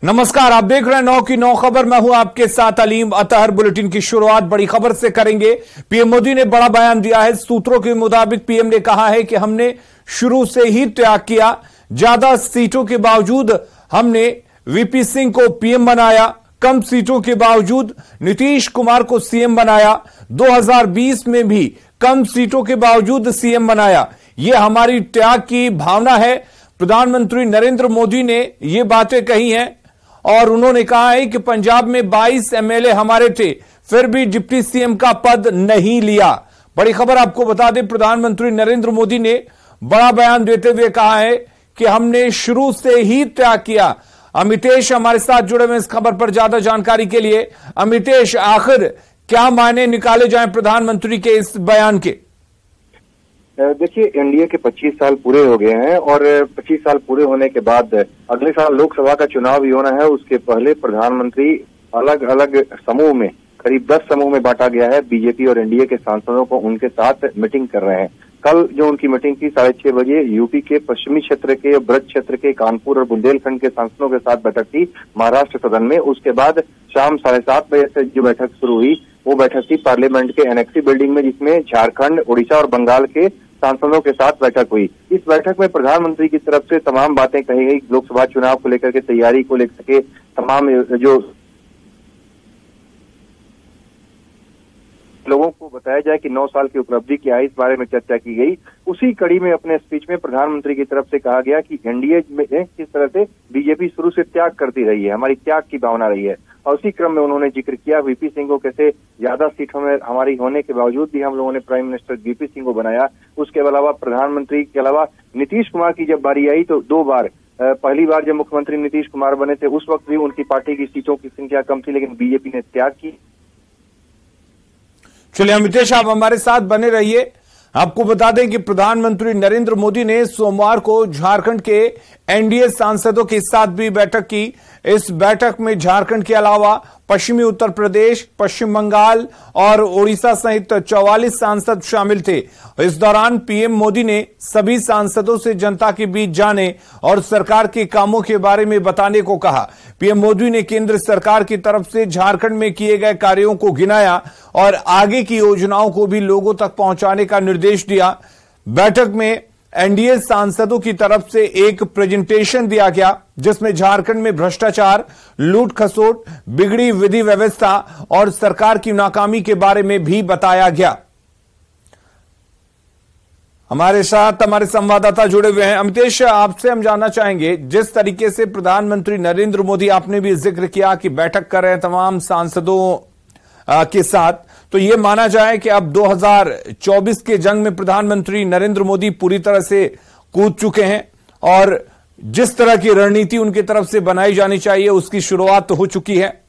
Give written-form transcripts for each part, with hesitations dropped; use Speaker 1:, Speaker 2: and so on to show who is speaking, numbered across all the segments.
Speaker 1: नमस्कार, आप देख रहे हैं 9 की 9 खबर। मैं हूं आपके साथ अलीम अतहर। बुलेटिन की शुरुआत बड़ी खबर से करेंगे। पीएम मोदी ने बड़ा बयान दिया है। सूत्रों के मुताबिक पीएम ने कहा है कि हमने शुरू से ही त्याग किया, ज्यादा सीटों के बावजूद हमने वीपी सिंह को पीएम बनाया, कम सीटों के बावजूद नीतीश कुमार को सीएम बनाया, 2020 में भी कम सीटों के बावजूद सीएम बनाया। यह हमारी त्याग की भावना है। प्रधानमंत्री नरेंद्र मोदी ने यह बातें कही हैं और उन्होंने कहा है कि पंजाब में 22 एमएलए हमारे थे, फिर भी डिप्टी सीएम का पद नहीं लिया। बड़ी खबर आपको बता दें, प्रधानमंत्री नरेंद्र मोदी ने बड़ा बयान देते हुए कहा है कि हमने शुरू से ही त्याग किया। अमितेश हमारे साथ जुड़े हुए इस खबर पर ज्यादा जानकारी के लिए। अमितेश, आखिर क्या मायने निकाले जाएं प्रधानमंत्री के इस बयान के?
Speaker 2: देखिए, एनडीए के 25 साल पूरे हो गए हैं और 25 साल पूरे होने के बाद अगले साल लोकसभा का चुनाव भी होना है। उसके पहले प्रधानमंत्री अलग अलग समूह में, करीब 10 समूह में बांटा गया है। बीजेपी और एनडीए के सांसदों को उनके साथ मीटिंग कर रहे हैं। कल जो उनकी मीटिंग थी 6:30 बजे यूपी के पश्चिमी क्षेत्र के, ब्रज क्षेत्र के, कानपुर और बुंदेलखंड के सांसदों के साथ बैठक थी महाराष्ट्र सदन में। उसके बाद शाम 7:30 बजे से जो बैठक शुरू हुई वो बैठक थी पार्लियामेंट के एनेक्सी बिल्डिंग में, जिसमें झारखंड, उड़ीसा और बंगाल के सांसदों के साथ बैठक हुई। इस बैठक में प्रधानमंत्री की तरफ से तमाम बातें कही गई। लोकसभा चुनाव को लेकर के तैयारी को लेकर के तमाम जो लोगों को बताया जाए कि 9 साल की उपलब्धि क्या है, इस बारे में चर्चा की गई। उसी कड़ी में अपने स्पीच में प्रधानमंत्री की तरफ से कहा गया कि एनडीए में किस तरह से बीजेपी शुरू से त्याग करती रही है, हमारी त्याग की भावना रही है। और उसी क्रम में उन्होंने जिक्र किया वीपी सिंह को कैसे ज्यादा सीटों में हमारी होने के बावजूद भी हम लोगों ने प्राइम मिनिस्टर वीपी सिंह को बनाया। उसके अलावा प्रधानमंत्री के अलावा नीतीश कुमार की जब बारी आई तो 2 बार, पहली बार जब मुख्यमंत्री नीतीश कुमार बने थे उस वक्त भी उनकी पार्टी की सीटों की संख्या कम थी, लेकिन बीजेपी ने त्याग की।
Speaker 1: चलिए अमितेश, आप हमारे साथ बने रहिए। आपको बता दें कि प्रधानमंत्री नरेंद्र मोदी ने सोमवार को झारखंड के एनडीए सांसदों के साथ भी बैठक की। इस बैठक में झारखंड के अलावा पश्चिमी उत्तर प्रदेश, पश्चिम बंगाल और ओडिशा सहित 44 सांसद शामिल थे। इस दौरान पीएम मोदी ने सभी सांसदों से जनता के बीच जाने और सरकार के कामों के बारे में बताने को कहा। पीएम मोदी ने केंद्र सरकार की तरफ से झारखंड में किए गए कार्यों को गिनाया और आगे की योजनाओं को भी लोगों तक पहुंचाने का निर्देश दिया। बैठक में एनडीए सांसदों की तरफ से एक प्रेजेंटेशन दिया गया जिसमें झारखंड में भ्रष्टाचार, लूट खसोट, बिगड़ी विधि व्यवस्था और सरकार की नाकामी के बारे में भी बताया गया। हमारे साथ हमारे संवाददाता जुड़े हुए हैं। अमितेश, आपसे हम जानना चाहेंगे, जिस तरीके से प्रधानमंत्री नरेंद्र मोदी, आपने भी जिक्र किया कि बैठक कर रहे हैं तमाम सांसदों के साथ, तो ये माना जाए कि अब 2024 के जंग में प्रधानमंत्री नरेंद्र मोदी पूरी तरह से कूद चुके हैं और जिस तरह की रणनीति उनकी तरफ से बनाई जानी चाहिए उसकी शुरुआत तो हो चुकी है।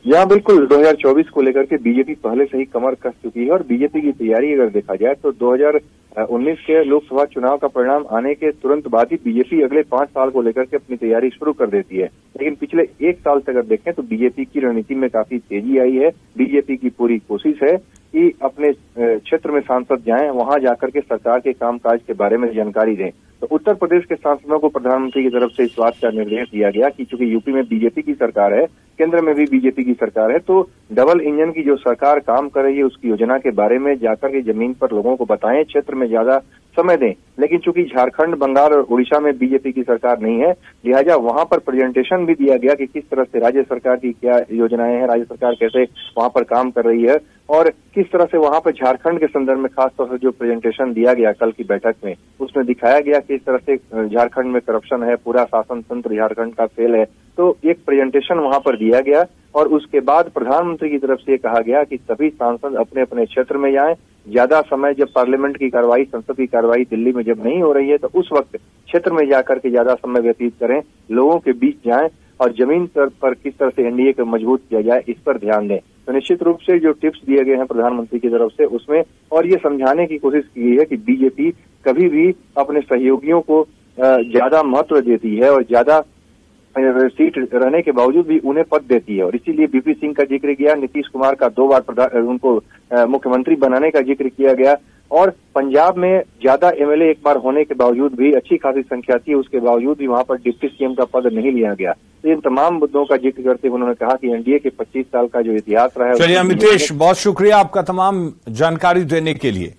Speaker 2: यहाँ बिल्कुल 2024 को लेकर के बीजेपी पहले से ही कमर कस चुकी है और बीजेपी की तैयारी अगर देखा जाए तो 2019 के लोकसभा चुनाव का परिणाम आने के तुरंत बाद ही बीजेपी अगले 5 साल को लेकर के अपनी तैयारी शुरू कर देती है। लेकिन पिछले 1 साल से अगर देखें तो बीजेपी की रणनीति में काफी तेजी आई है। बीजेपी की पूरी कोशिश है कि अपने क्षेत्र में सांसद जाएं, वहां जाकर के सरकार के कामकाज के बारे में जानकारी दें। तो उत्तर प्रदेश के सांसदों को प्रधानमंत्री की तरफ से इस बात का निर्देश दिया गया कि चूंकि यूपी में बीजेपी की सरकार है, केंद्र में भी बीजेपी की सरकार है, तो डबल इंजन की जो सरकार काम कर रही है उसकी योजना के बारे में जाकर के जमीन पर लोगों को बताएं, क्षेत्र में ज्यादा समय दें। लेकिन चूंकि झारखंड, बंगाल और उड़ीसा में बीजेपी की सरकार नहीं है, लिहाजा वहां पर प्रेजेंटेशन भी दिया गया कि किस तरह से राज्य सरकार की क्या योजनाएं हैं, राज्य सरकार कैसे वहां पर काम कर रही है और किस तरह से वहां पर झारखंड के संदर्भ में खासतौर से जो प्रेजेंटेशन दिया गया कल की बैठक में, उसमें दिखाया गया कि इस तरह से झारखंड में करप्शन है, पूरा शासन तंत्र झारखंड का फेल है। तो एक प्रेजेंटेशन वहां पर दिया गया और उसके बाद प्रधानमंत्री की तरफ से कहा गया कि सभी सांसद अपने अपने क्षेत्र में जाएं। ज्यादा समय जब पार्लियामेंट की कार्रवाई, संसद की कार्रवाई दिल्ली में जब नहीं हो रही है तो उस वक्त क्षेत्र में जाकर के ज्यादा समय व्यतीत करें, लोगों के बीच जाएं और जमीन पर किस तरह से एनडीए को मजबूत किया जाए इस पर ध्यान दें। तो निश्चित रूप से जो टिप्स दिए गए हैं प्रधानमंत्री की तरफ से उसमें और ये समझाने की कोशिश की गई है कि बीजेपी कभी भी अपने सहयोगियों को ज्यादा महत्व देती है और ज्यादा सीट रहने के बावजूद भी उन्हें पद देती है और इसीलिए बीपी सिंह का जिक्र किया। नीतीश कुमार का 2 बार उनको मुख्यमंत्री बनाने का जिक्र किया गया और पंजाब में ज्यादा एमएलए एक बार होने के बावजूद भी अच्छी खासी संख्या थी, उसके बावजूद भी वहां पर डिप्टी सीएम का पद नहीं लिया गया। तो इन तमाम मुद्दों का जिक्र करते हुए उन्होंने कहा कि एनडीए के 25 साल का जो इतिहास रहा है।
Speaker 1: चलिए अमितेश, बहुत शुक्रिया आपका तमाम जानकारी देने के लिए।